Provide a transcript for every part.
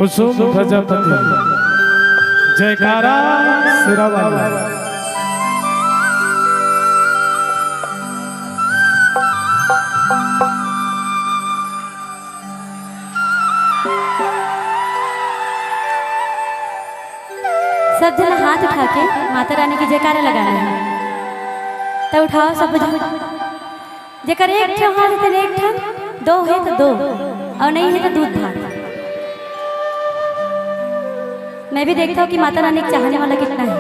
कुसुम प्रजापति जयकारा सिरावाला। सब जना हाथ उठा के माता रानी की जयकारा लगाना है। तो उठाओ सब जन। जेकर एक ठे हाथ है तो एक ठे, दो है तो दो, और नहीं है तो दूध भात। मैं भी देखता हूँ कि माता रानी के चाहने वाला कितना है।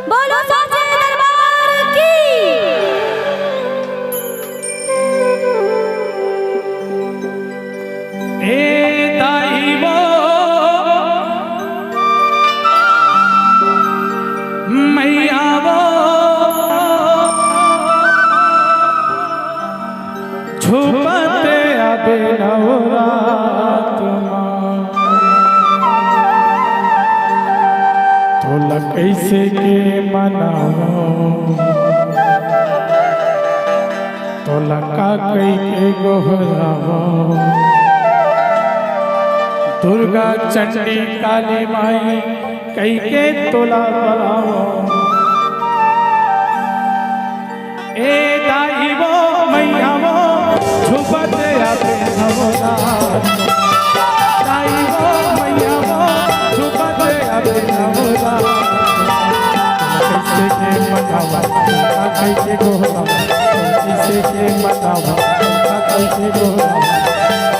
बोलो साचे दरबार की। ए दाई वो मैया वो छुपते अबे नवरात तोला कैसे के मनाओ तोला का कई के गोहराओ दुर्गा चंडी काली माई कई के तोला बलाओ। ए दाई वो मैया वो छुपते आते नवरात दाई वो मैया वो छुपते आते नवरात कैसे के मनावा कैसे गोहरावा कैसे के मनावा कैसे गोहरावा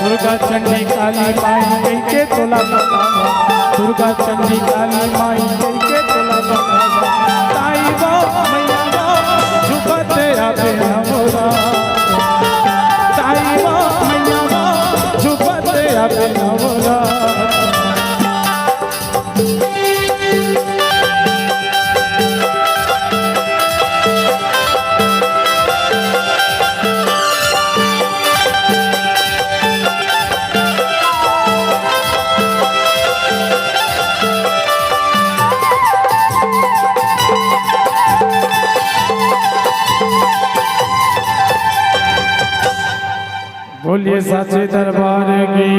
दुर्गा चंडी काली माई कई के तोला बलावा दुर्गा चंडी काली माई कई के तोला बलावा दाई वो मैया वो छुपते आते नवरात दाई वो मैया वो छुपते आते नवरात। बोलिए साचे दरबार की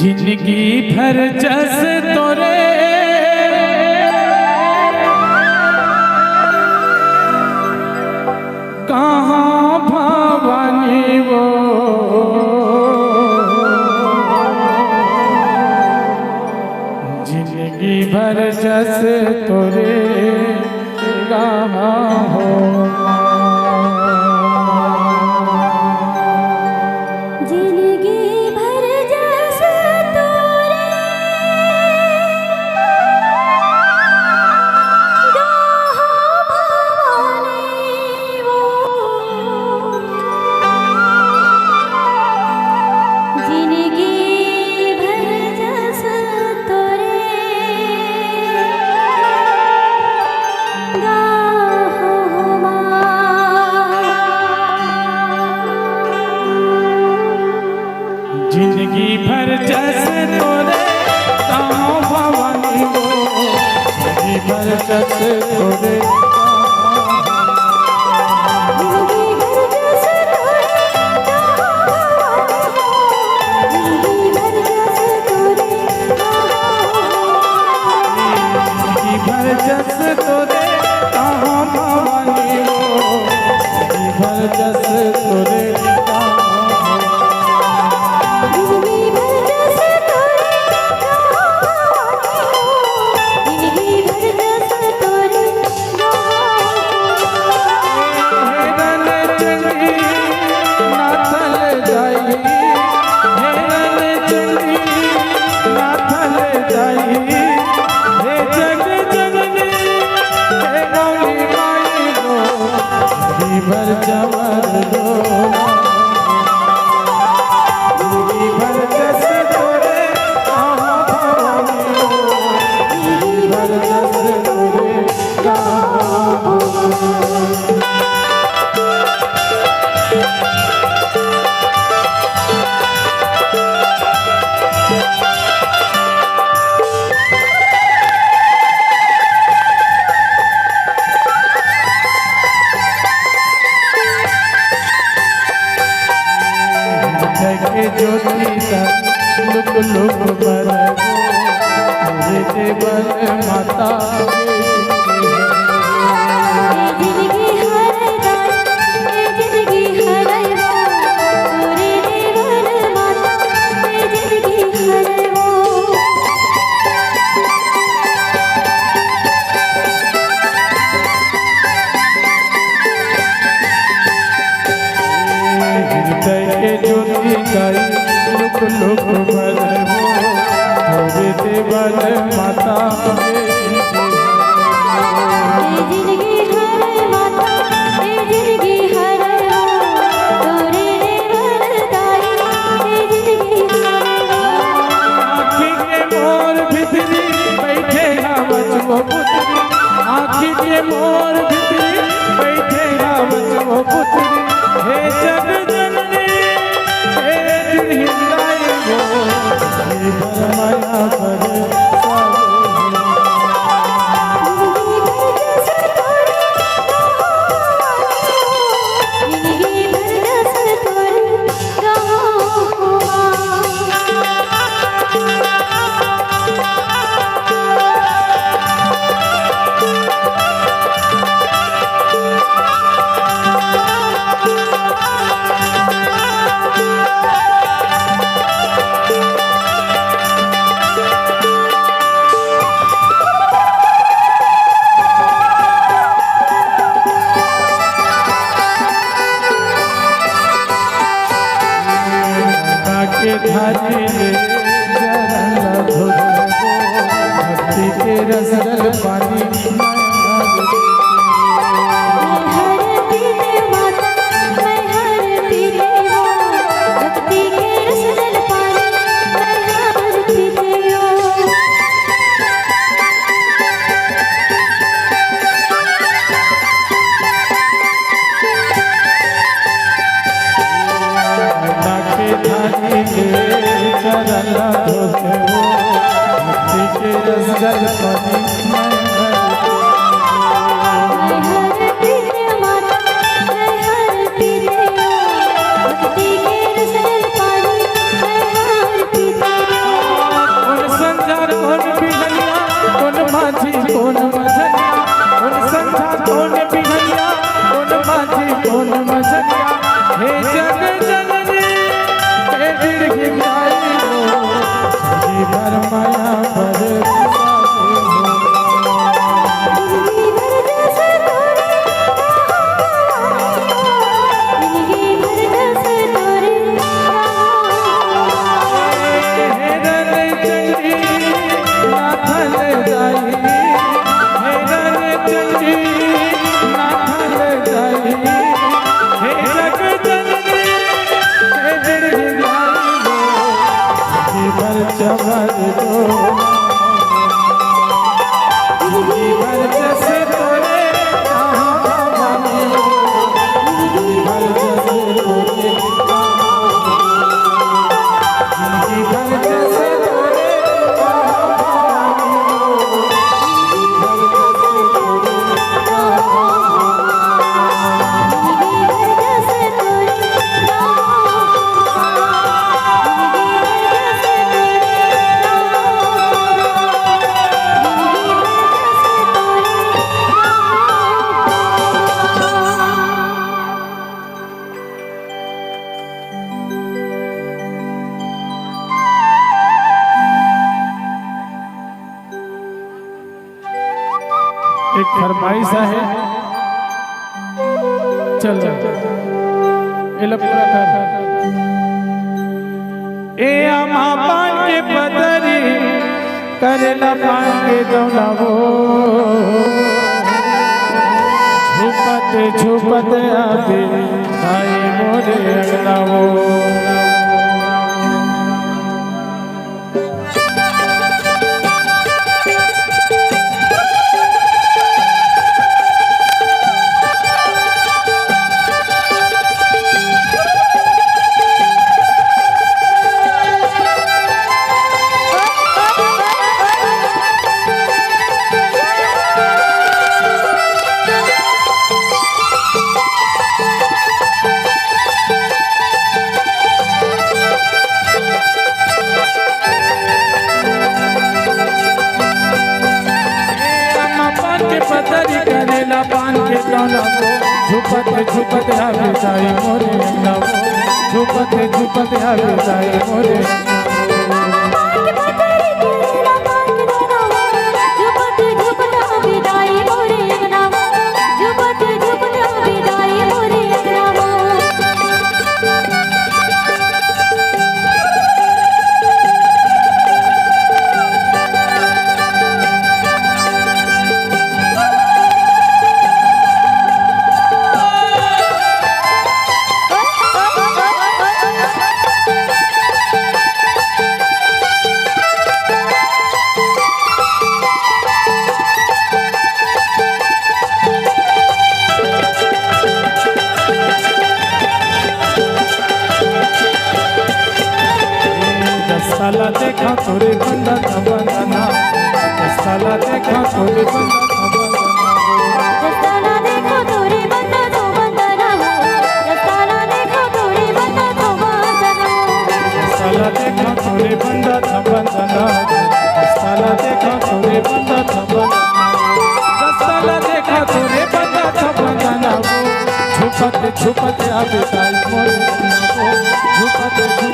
जिंदगी भर जस तोरे कहाँ भवानी वो जिंदगी भर जस तोरे कहाँ हो जिंदगी भर जैसे तोरे कहाँ भवानी वो जिंदगी भर जैसे तोरे जिंदगी भर जैसे तोरे कहाँ भवानी वो जिंदगी भर जैसे तोरे भर जवर डोला जिंदगी भर जैसे तोरे कहाँ भवानी हो जिंदगी भर जैसे तोरे कहाँ के ज्योति लुक लुक पर मेरे देवर माता जिंदगी हर तोरे देवर माता जिंदगी हर वो हृदय के ज्योति गाई लुक लुक पर मेरे देवर माता जिंदगी हर माता जिंदगी हर तोरे देवर दाई जिंदगी हर आँखी के मोर भितरी बैठे रावत वो पुत्री आँखी के मोर भितरी बैठे रावत वो पुत्री हे जग जननी हे हृदय गो हे माया पर जिंदगी भर जस तोरे के धारे ले चरण धुर भक्ति के रस जल पानी हर पीते माता मैं हर पीते हो भक्ति के रस जल पानी मैं हर पीते हो के धारे ले चरण धुर भक्ति के रस जल पानी मैं हर पीते माता मैं हर पीते हो भक्ति के रस जल पानी मैं हर पीते हो उन संसार कौन बिघलिया उन माझी कौन मझलिया उन संसार कौन बिघलिया उन माझी कौन मझलिया हे जग जननी हे दीर्घ गाई हो जी भर माया पर जिंदगी भर जस तोरे जिंदगी भर जस तोरे हे रन चंडी नाथन जाई हे रन चंडी नाथन जाई हे जग जननी हे दीर्घ गाई हो जी भर चमर दो जिंदगी भर जस तोरे कहाँ मानी हो जिंदगी भर जस तोरे जिंदगी भर जस तोरे कहाँ मानी हो जिंदगी भर जस तोरे एक फरमाइश है चल एला पूरा कर ए आमा पान के पदरी करेला पान के दौड़ावो झुपत झुपत आते आई मोरे अगलावो अंगना वो झुपते झुपते आवे जाए मोरे अंगना वो झुपते झुपते आवे जाए मोरे साला देखा तोरे बंदा बंदना साला देखा तोरे बंदा साला देखा तोरे बंदा बंदना साला देखा तोरे बंदा बंदना साला देखा तोरे बंदा बंदना साला देखा तोरे बंदा बंदना साला देखा तोरे बंदा बंदना झुपते झुपते आवे जाए मोरे झुपते